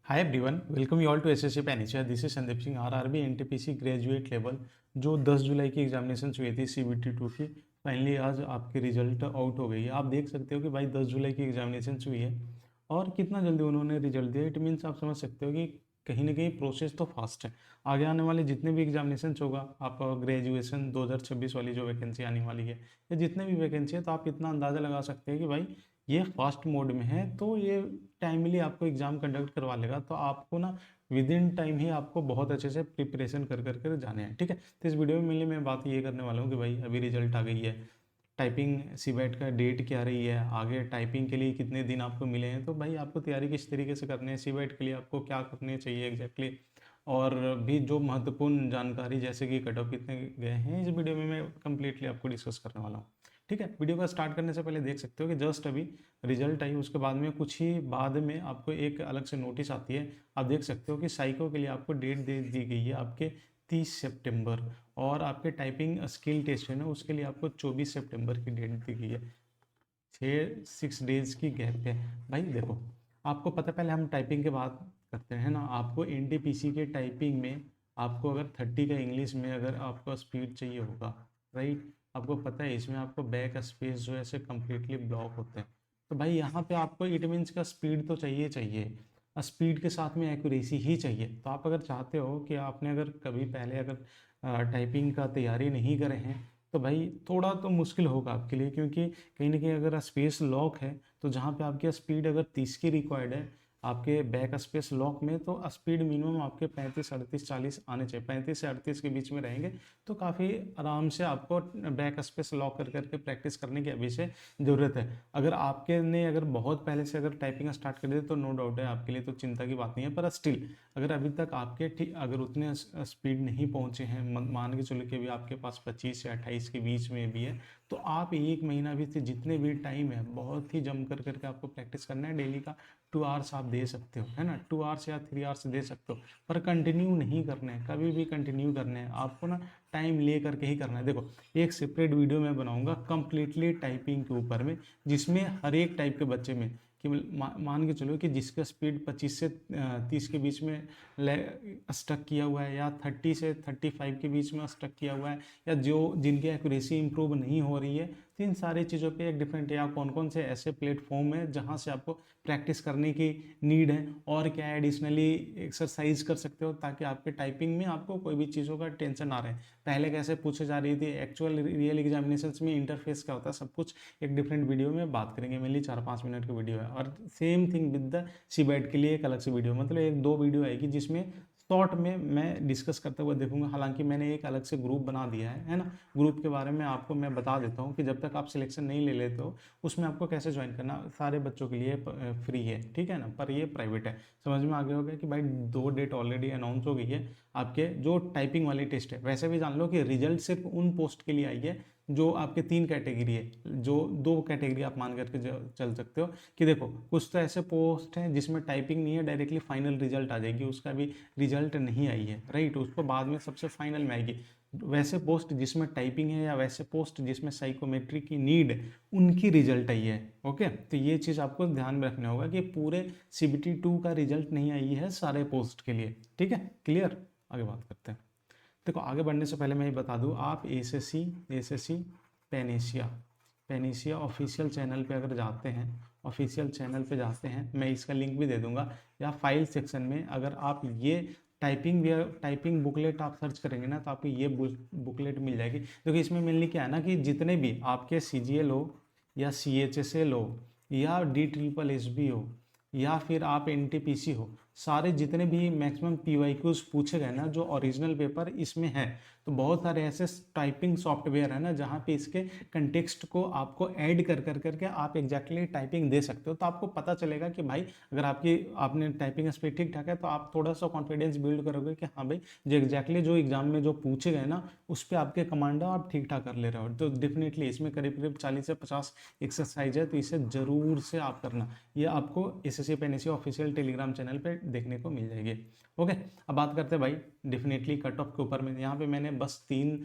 Hi everyone, welcome you all to SSC Panacea. This is Sandeep Singh. RRB NTPC graduate level जो 10 जुलाई की examination हुई थी CBT 2 की, finally आज आपकी रिजल्ट आउट हो गई है। आप देख सकते हो कि भाई 10 जुलाई की एग्जामिनेशन हुई है और कितना जल्दी उन्होंने रिजल्ट दिया। इट मीन्स आप समझ सकते हो कि कहीं ना कहीं प्रोसेस तो फास्ट है। आगे आने वाले जितने भी एग्जामिनेशन होगा, आप ग्रेजुएशन 2026 वाली जो वैकेंसी आने वाली है या जितने भी वैकेंसी है, तो आप इतना अंदाज़ा लगा सकते हैं कि भाई ये फास्ट मोड में है, तो ये टाइमली आपको एग्ज़ाम कंडक्ट करवा लेगा। तो आपको ना विद इन टाइम ही आपको बहुत अच्छे से प्रिपरेशन कर कर कर जाने हैं, ठीक है। तो इस वीडियो में मेनली मैं बात ये करने वाला हूँ कि भाई अभी रिजल्ट आ गई है, टाइपिंग सीबेट का डेट क्या रही है, आगे टाइपिंग के लिए कितने दिन आपको मिले हैं, तो भाई आपको तैयारी किस तरीके से करनी है, सीबेट के लिए आपको क्या करने चाहिए एग्जैक्टली, और भी जो महत्वपूर्ण जानकारी जैसे कि कट ऑफ कितने गए हैं, इस वीडियो में मैं कंप्लीटली आपको डिस्कस करने वाला हूँ। ठीक है, वीडियो का स्टार्ट करने से पहले देख सकते हो कि जस्ट अभी रिजल्ट आई, उसके बाद में कुछ ही बाद में आपको एक अलग से नोटिस आती है। आप देख सकते हो कि साइको के लिए आपको डेट दे दी गई है आपके 30 सितंबर, और आपके टाइपिंग स्किल टेस्ट है ना, उसके लिए आपको 24 सितंबर की डेट दी गई है। 6 डेज की गैप है। भाई देखो, आपको पता है, पहले हम टाइपिंग के बात करते हैं ना। आपको एनटीपीसी के टाइपिंग में आपको अगर 30 का इंग्लिश में अगर आपको स्पीड चाहिए होगा, राइट, आपको पता है इसमें आपको बैक स्पेस जो है ऐसे कम्प्लीटली ब्लॉक होते हैं। तो भाई यहाँ पे आपको इट मीन्स का स्पीड तो चाहिए चाहिए, स्पीड के साथ में एक्यूरेसी ही चाहिए। तो आप अगर चाहते हो कि आपने अगर कभी पहले अगर टाइपिंग का तैयारी नहीं करे हैं, तो भाई थोड़ा तो मुश्किल होगा आपके लिए, क्योंकि कहीं ना कहीं अगर स्पेस लॉक है, तो जहाँ पे आपकी स्पीड अगर 30 की रिक्वायर्ड है आपके बैक स्पेस लॉक में, तो स्पीड मिनिमम आपके 35 38 40 आने चाहिए। 35 से 38 के बीच में रहेंगे तो काफ़ी आराम से आपको बैक स्पेस लॉक कर करके प्रैक्टिस करने की अभी से ज़रूरत है। अगर आपके ने अगर बहुत पहले से अगर टाइपिंग स्टार्ट कर दे तो नो डाउट है आपके लिए तो चिंता की बात नहीं है, पर स्टिल अगर अभी तक आपके ठीक अगर उतने स्पीड नहीं पहुँचे हैं, मान के चलो कि अभी आपके पास 25 या 28 के बीच में भी है, तो आप 1 महीना भी से जितने भी टाइम है बहुत ही जम कर करके आपको प्रैक्टिस करना है। डेली का 2 आवर्स आप दे सकते हो, है ना, 2 आवर्स या 3 आवर्स दे सकते हो, पर कंटिन्यू नहीं करना है, कभी भी कंटिन्यू करना है आपको ना, टाइम ले करके ही करना है। देखो, एक सेपरेट वीडियो मैं बनाऊंगा कंप्लीटली टाइपिंग के ऊपर में, जिसमें हर एक टाइप के बच्चे में कि मान के चलो कि जिसका स्पीड 25 से 30 के बीच में स्टक किया हुआ है, या 30 से 35 के बीच में स्टक किया हुआ है, या जो जिनकी एक्यूरेसी इंप्रूव नहीं हो रही है, तो इन सारी चीज़ों पे एक डिफरेंट, या कौन कौन से ऐसे प्लेटफॉर्म है जहाँ से आपको प्रैक्टिस करने की नीड है, और क्या एडिशनली एक्सरसाइज कर सकते हो, ताकि आपके टाइपिंग में आपको कोई भी चीज़ों का टेंशन ना रहे। पहले कैसे पूछे जा रही थी, एक्चुअल रियल एग्जामिनेशंस में इंटरफेस क्या होता है, सब कुछ एक डिफरेंट वीडियो में बात करेंगे। मेनली 4-5 मिनट की वीडियो है, और same thing with the seabed के लिए एक अलग से वीडियो, मतलब एक दो वीडियो आएगी जिसमें शॉर्ट में मैं डिस्कस करते हुए देखूंगा। हालांकि मैंने एक अलग से ग्रुप बना दिया है ना। ग्रुप के बारे में आपको मैं बता देता हूँ कि जब तक आप सिलेक्शन नहीं ले लेते हो, उसमें आपको कैसे ज्वाइन करना, सारे बच्चों के लिए फ्री है, ठीक है ना, पर ये प्राइवेट है। समझ में आ गया होगा कि भाई 2 डेट ऑलरेडी अनाउंस हो गई है आपके जो टाइपिंग वाली टेस्ट है। वैसे भी जान लो कि रिजल्ट सिर्फ उन पोस्ट के लिए आई है जो आपके 3 कैटेगरी है, जो 2 कैटेगरी आप मान करके चल सकते हो। कि देखो, कुछ तो ऐसे पोस्ट हैं जिसमें टाइपिंग नहीं है, डायरेक्टली फाइनल रिजल्ट आ जाएगी, उसका भी रिजल्ट नहीं आई है, राइट, उसको बाद में सबसे फाइनल में आएगी। वैसे पोस्ट जिसमें टाइपिंग है, या वैसे पोस्ट जिसमें साइकोमेट्री की नीड है, उनकी रिजल्ट आई है। ओके, तो ये चीज़ आपको ध्यान में रखना होगा कि पूरे सीबीटी 2 का रिजल्ट नहीं आई है सारे पोस्ट के लिए, ठीक है, क्लियर। आगे बात करते हैं। देखो, आगे बढ़ने से पहले मैं ये बता दूं, आप SSC panacea panacea official channel पे अगर जाते हैं, ऑफिशियल चैनल पे जाते हैं, मैं इसका लिंक भी दे दूंगा, या फाइल सेक्शन में अगर आप ये टाइपिंग बुकलेट आप सर्च करेंगे ना, तो आपको ये बुकलेट मिल जाएगी। देखो, इसमें मेनली क्या है ना, कि जितने भी आपके सीजीएल हो, या सीएचएसएल हो, या DSSS हो, या फिर आप एनटीपीसी हो, सारे जितने भी मैक्सिमम पीवाईक्यूज पूछे गए ना, जो ओरिजिनल पेपर इसमें है, तो बहुत सारे ऐसे टाइपिंग सॉफ्टवेयर है ना जहाँ पे इसके कंटेक्स्ट को आपको ऐड कर कर करके आप एग्जैक्टली टाइपिंग दे सकते हो। तो आपको पता चलेगा कि भाई अगर आपने टाइपिंग स्पीड ठीक ठाक है, तो आप थोड़ा सा कॉन्फिडेंस बिल्ड करोगे कि हाँ भाई, जो एग्जैक्टली जो एग्जाम में जो पूछे गए ना, उस पर आपके कमांड आप ठीक ठाक कर ले रहे हो। तो डेफिनेटली इसमें करीब करीब 40 से 50 एक्सरसाइज है, तो इसे जरूर से आप करना। ये आपको SSC panacea official Telegram channel पे देखने को मिल जाएगी। ओके, अब बात करते हैं भाई डेफिनेटली कट ऑफ के ऊपर में। यहाँ पे मैंने बस 3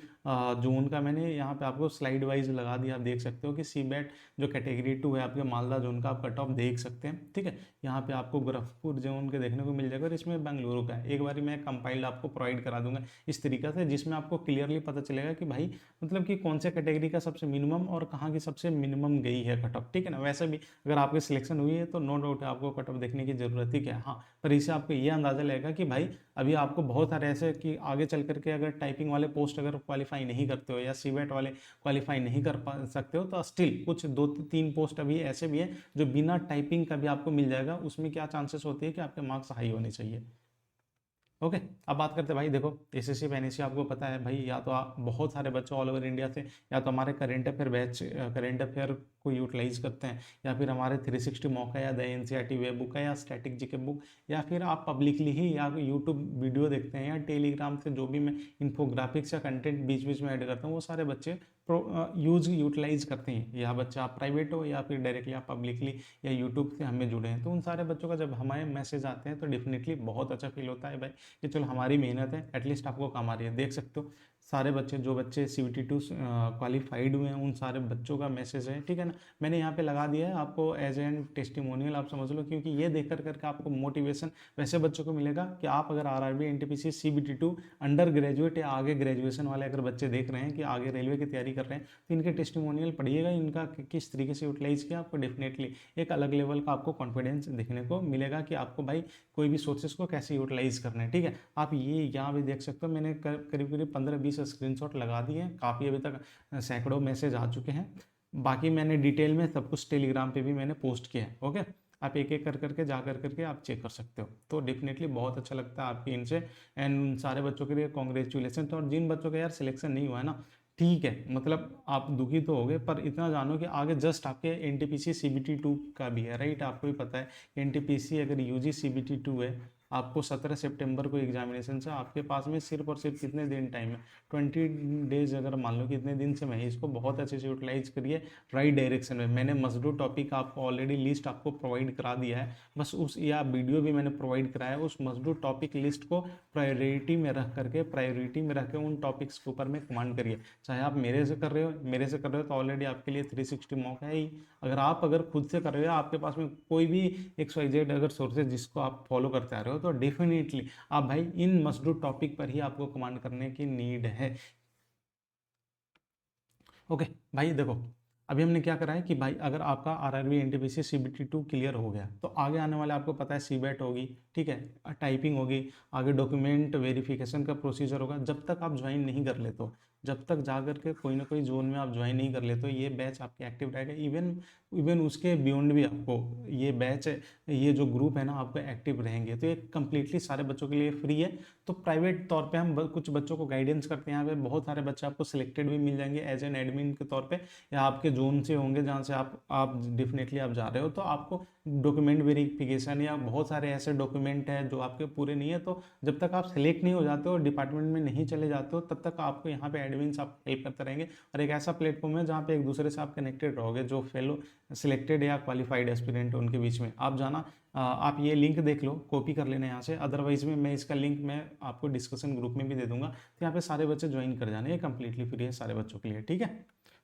जून का मैंने यहाँ पे आपको स्लाइड वाइज लगा दिया। आप देख सकते हो कि सीबेट जो कैटेगरी 2 है आपके मालदा जोन का, आप कट ऑफ देख सकते हैं। ठीक है, यहाँ पे आपको गोरखपुर जोन के देखने को मिल जाएगा और इसमें बेंगलुरु का है। एक बार मैं कंपाइल्ड आपको प्रोवाइड करा दूंगा इस तरीके से, जिसमें आपको क्लियरली पता चलेगा कि भाई मतलब कि कौन से कैटेगरी का सबसे मिनिमम और कहाँ की सबसे मिनिमम गई है कट ऑफ। ठीक है ना, वैसे भी अगर आपकी सिलेक्शन हुई है तो नो डाउट है आपको कट ऑफ देखने की जरूरत ही क्या है। हाँ, पर इससे आपको ये अंदाजा लगेगा कि भाई अभी आपको बहुत सारे ऐसे कि आगे चल करके अगर टाइपिंग वाले पोस्ट अगर क्वालिफाई नहीं करते हो या सीबेट वाले क्वालिफाई नहीं कर पा सकते हो तो स्टिल कुछ 2-3 पोस्ट अभी ऐसे भी है जो बिना टाइपिंग का भी आपको मिल जाएगा। उसमें क्या चांसेस होते हैं कि आपके मार्क्स हाई होने चाहिए। ओके, अब बात करते हैं भाई देखो एसएससी एनएससी आपको पता है भाई, या तो आप बहुत सारे बच्चे ऑल ओवर इंडिया से या तो हमारे current affair batch current affair को यूटिलाइज करते हैं, या फिर हमारे 360 मौका या द एनसीईआरटी वेब बुक है या स्टैटिक जीके बुक, या फिर आप पब्लिकली ही या यूट्यूब वीडियो देखते हैं या टेलीग्राम से जो भी मैं इन्फोग्राफिक्स या कंटेंट बीच बीच में ऐड करता हूँ वो सारे बच्चे यूटिलाइज करते हैं। या बच्चा आप प्राइवेट हो या फिर डायरेक्टली आप पब्लिकली या यूट्यूब से हमें जुड़े हैं, तो उन सारे बच्चों का जब हमारे मैसेज आते हैं तो डेफिनेटली बहुत अच्छा फील होता है भाई कि चलो हमारी मेहनत है एटलीस्ट आपको काम आ रही है। देख सकते हो सारे बच्चे जो बच्चे CBT2 क्वालिफाइड हुए हैं उन सारे बच्चों का मैसेज है। ठीक है ना, मैंने यहाँ पे लगा दिया है आपको एज एन टेस्टिमोनियल, आप समझ लो, क्योंकि ये देख कर करके आपको मोटिवेशन वैसे बच्चों को मिलेगा कि आप अगर RRB NTPC CBT2 under graduate या आगे ग्रेजुएशन वाले अगर बच्चे देख रहे हैं कि आगे रेलवे की तैयारी कर रहे हैं तो इनके टेस्टिमोनियल पढ़िएगा, इनका किस तरीके से यूटिलाइज किया, आपको डेफिनेटली एक अलग लेवल का आपको कॉन्फिडेंस देखने को मिलेगा कि आपको भाई कोई भी सोर्सेस को कैसे यूटिलाइज करना है। ठीक है, आप ये यहाँ भी देख सकते हो मैंने करीब करीब 15-20 स्क्रीनशॉट लगा दिए हैं, काफ़ी अभी तक सैकड़ों मैसेज आ चुके हैं। बाकी मैंने डिटेल में सब कुछ टेलीग्राम पे भी मैंने पोस्ट किया है। ओके, आप एक एक कर करके जा कर करके आप चेक कर सकते हो। तो डेफिनेटली बहुत अच्छा लगता है आपकी इनसे, एंड उन सारे बच्चों के लिए कॉन्ग्रेचुलेसन। तो और जिन बच्चों का यार सिलेक्शन नहीं हुआ है ना, ठीक है, मतलब आप दुखी तो हो गए पर इतना जानो कि आगे जस्ट आपके NTPC CBT2 का भी है, राइट। आपको भी पता है NTPC अगर UG CBT2 है, आपको 17 सितंबर को एग्जामिनेशन से आपके पास में सिर्फ और सिर्फ कितने दिन टाइम है, 20 डेज। अगर मान लो कितने दिन से मैं इसको बहुत अच्छे से यूटिलाइज करिए राइट डायरेक्शन में। मैंने मस्ट डू टॉपिक आपको ऑलरेडी लिस्ट आपको प्रोवाइड करा दिया है, बस उस या वीडियो भी मैंने प्रोवाइड कराया है। उस मस्ट डू टॉपिक लिस्ट को प्रायोरिटी में रख के उन टॉपिक्स के ऊपर में कमांड करिए। चाहे आप मेरे से कर रहे हो तो ऑलरेडी आपके लिए 360 मौका है ही। अगर खुद से कर रहे हो, आपके पास में कोई भी XYZ अगर सोर्सेज जिसको आप फॉलो करते आ रहे हो, तो डेफिनेटली आप भाई इन मस्ट डू टॉपिक पर ही आपको कमांड करने की नीड है। ओके भाई देखो, अभी हमने क्या करा है कि भाई अगर आपका RRB NTPC CBT2 क्लियर हो गया तो आगे आने वाले आपको पता है सीबेट होगी, ठीक है, टाइपिंग होगी, आगे डॉक्यूमेंट वेरिफिकेशन का प्रोसीजर होगा। जब तक आप ज्वाइन नहीं कर लेते हो, जब तक जा करके कोई ना कोई जोन में आप ज्वाइन नहीं कर लेते हो, ये बैच आपके एक्टिव रहेगा। इवन उसके बियॉन्ड भी आपको ये बैच ये जो ग्रुप है ना आपको एक्टिव रहेंगे। तो ये कंप्लीटली सारे बच्चों के लिए फ्री है। तो प्राइवेट तौर पे हम कुछ बच्चों को गाइडेंस करते हैं। यहाँ पे बहुत सारे बच्चे आपको सिलेक्टेड भी मिल जाएंगे एज एन एडमिन के तौर पे, या आपके जोन से होंगे जहाँ से आप डेफिनेटली आप जा रहे हो। तो आपको डॉक्यूमेंट वेरिफिकेशन या बहुत सारे ऐसे डॉक्यूमेंट है जो आपके पूरे नहीं है, तो जब तक आप सिलेक्ट नहीं हो जाते हो, डिपार्टमेंट में नहीं चले जाते हो, तब तक आपको यहाँ पे एडमिन्स आप हेल्प करते रहेंगे। और एक ऐसा प्लेटफॉर्म है जहाँ पे एक दूसरे से आप कनेक्टेड रहोगे, जो फेलो सिलेक्टेड या क्वालिफाइड एस्पिरेंट उनके बीच में आप जाना। आप ये लिंक देख लो, कॉपी कर लेना यहाँ से, अदरवाइज में मैं इसका लिंक मैं आपको डिस्कशन ग्रुप में भी दे दूंगा। तो यहाँ पे सारे बच्चे ज्वाइन कर जाने, ये कंप्लीटली फ्री है सारे बच्चों के लिए, ठीक है।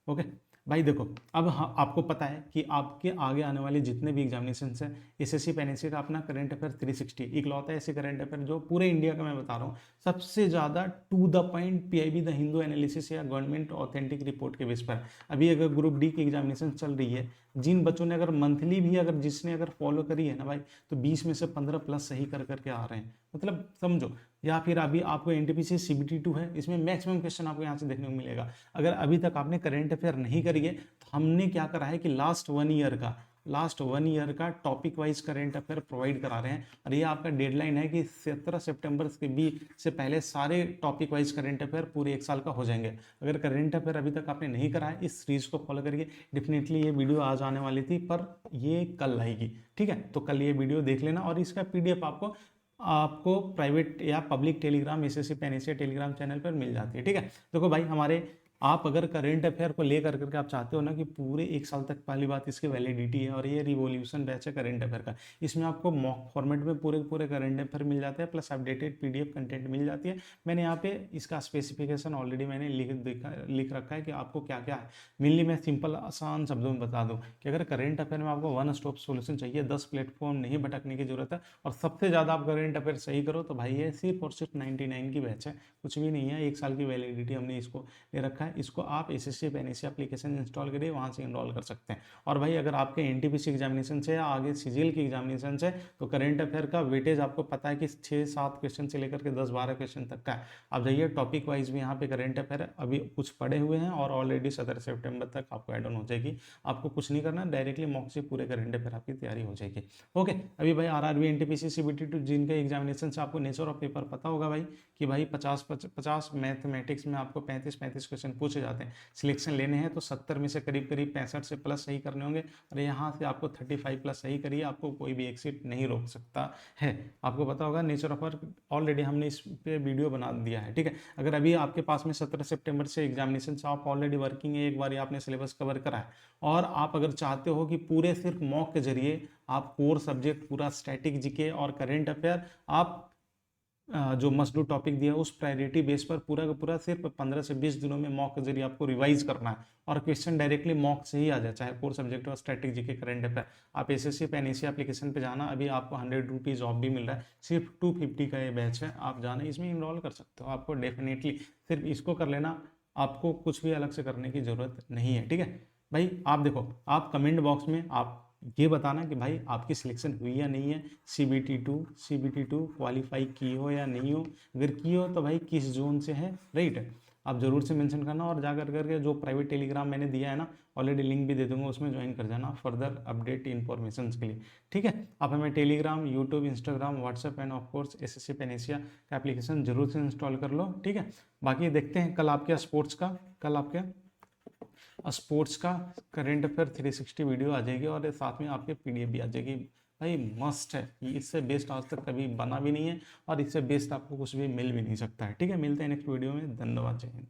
ओके भाई देखो, अब हाँ आपको पता है कि आपके आगे आने वाले जितने भी एग्जामिनेशन है, एसएससी पेनएससी का अपना करंट अफेयर 360 इकलौता ऐसे करंट अफेयर जो पूरे इंडिया का मैं बता रहा हूँ सबसे ज़्यादा to the point PIB the Hindu analysis या गवर्नमेंट ऑथेंटिक रिपोर्ट के बेस पर। अभी अगर ग्रुप डी की एग्जामिनेशन चल रही है, जिन बच्चों ने अगर मंथली भी जिसने अगर फॉलो करी है ना भाई, तो 20 में से 15 प्लस सही कर करके आ रहे हैं, मतलब समझो। या फिर अभी आपको NTPC CBT2 है, इसमें मैक्सिमम क्वेश्चन आपको यहाँ से देखने को मिलेगा। अगर अभी तक आपने करंट अफेयर नहीं करी है, तो हमने क्या करा है कि लास्ट वन ईयर का topic wise current affair provide करा रहे हैं। और ये आपका डेडलाइन है कि 17 सितंबर के बीच से पहले सारे टॉपिक वाइज करंट अफेयर पूरे एक साल का हो जाएंगे। अगर करंट अफेयर अभी तक आपने नहीं करा है, इस सीरीज को फॉलो करिए। डेफिनेटली ये वीडियो आज आने वाली थी पर ये कल आएगी, ठीक है। तो कल ये वीडियो देख लेना और इसका PDF आपको प्राइवेट या public Telegram SSC Panacea Telegram channel पर मिल जाती है, ठीक है। देखो भाई, हमारे आप अगर करेंट अफेयर को लेकर करके आप चाहते हो ना कि पूरे एक साल तक, पहली बात इसकी वैलिडिटी है, और ये रिवॉल्यूशन बैच है करेंट अफेयर का, इसमें आपको मॉक फॉर्मेट में पूरे पूरे करेंट अफेयर मिल जाते हैं, प्लस अपडेटेड पीडीएफ कंटेंट मिल जाती है। मैंने यहाँ पे इसका स्पेसिफिकेशन ऑलरेडी मैंने लिख रखा है कि आपको क्या क्या है। मेनली मैं सिंपल आसान शब्दों में बता दूँ कि अगर करेंट अफेयर में आपको वन स्टॉप सोल्यूशन चाहिए, 10 प्लेटफॉर्म नहीं भटकने की जरूरत है, और सबसे ज़्यादा आप करेंट अफेयर सही करो, तो भाई ये सिर्फ और सिर्फ 99 की बैच है, कुछ भी नहीं है। एक साल की वैलिडिटी हमने इसको ले रखा है। इसको आप एसएससी पेनिसी एप्लीकेशन इंस्टॉल करिए, वहाँ से इनरोल कर सकते हैं। और भाई अगर आपके एनटीपीसी एग्जामिनेशन से या आगे सीजीएल की एग्जामिनेशन से, तो करंट अफेयर का वेटेज आपको पता है कि 6-7 क्वेश्चन से लेकर के 10-12 क्वेश्चन तक का है। आप जाइए टॉपिक वाइज भी यहाँ पे करंट अफेयर अभी कुछ पड़े हुए हैं, और ऑलरेडी 17 सितंबर तक आपको एड ऑन हो जाएगी। आपको कुछ नहीं करना, डायरेक्टली मॉक से पूरे करंट अफेयर आपकी तैयारी हो जाएगी। ओके, अभी भाई आरआरबी एनटीपीसी सीबीटी टू जिनके एग्जामिनेशन से आपको नेचर ऑफ पेपर पता होगा भाई कि भाई 50 मैथमेटिक्स में आपको 35 क्वेश्चन पूछे जाते हैं। सिलेक्शन लेने हैं तो 70 में से करीब करीब 65 से प्लस सही करने होंगे, और यहाँ से आपको 35 प्लस सही करिए, आपको कोई भी एक्सिट नहीं रोक सकता है। आपको पता होगा नेचर ऑफ वर्क ऑलरेडी हमने इस पे वीडियो बना दिया है, ठीक है। अगर अभी आपके पास में 17 सितंबर से एग्जामिनेशन से आप ऑलरेडी वर्किंग है, एक बार आपने सिलेबस कवर करा है, और आप अगर चाहते हो कि पूरे सिर्फ मॉक के जरिए आप कोर सब्जेक्ट पूरा स्टैटिक जीके और करेंट अफेयर आप जो मस्ट डू टॉपिक दिया उस प्रायोरिटी बेस पर पूरा का पूरा सिर्फ 15 से 20 दिनों में मॉक के जरिए आपको रिवाइज करना है, और क्वेश्चन डायरेक्टली मॉक से ही आ जाए, चाहे कोर सब्जेक्ट और स्टैटिक जीके करंट अफेयर। आप एसएससी पेनिसी एप्लीकेशन पे जाना, अभी आपको 100 रुपीज़ ऑफ भी मिल रहा है, सिर्फ 250 का ये बैच है, आप जाना इसमें इनरोल कर सकते हो। आपको डेफिनेटली सिर्फ इसको कर लेना, आपको कुछ भी अलग से करने की ज़रूरत नहीं है, ठीक है भाई। आप देखो, आप कमेंट बॉक्स में आप ये बताना कि भाई आपकी सिलेक्शन हुई या नहीं है, सीबीटी टू क्वालिफाई की हो या नहीं हो, अगर की हो तो भाई किस जोन से है, राइट, आप जरूर से मेंशन करना। और जाकर करके जो प्राइवेट टेलीग्राम मैंने दिया है ना, ऑलरेडी लिंक भी दे दूंगा, उसमें ज्वाइन कर जाना फर्दर अपडेट इन्फॉर्मेशन के लिए, ठीक है। आप हमें Telegram, YouTube, Instagram, WhatsApp and of course SSC Panacea का एप्लीकेशन जरूर से इंस्टॉल कर लो, ठीक है। बाकी देखते हैं कल आपके स्पोर्ट्स का, कल आपके स्पोर्ट्स का करेंट अफेयर 360 वीडियो आ जाएगी, और साथ में आपके पीडीएफ भी आ जाएगी। भाई मस्ट है, इससे बेस्ट आज तक कभी बना भी नहीं है, और इससे बेस्ट आपको कुछ भी मिल भी नहीं सकता है, ठीक है। मिलते हैं नेक्स्ट वीडियो में, धन्यवाद, जय हिंद।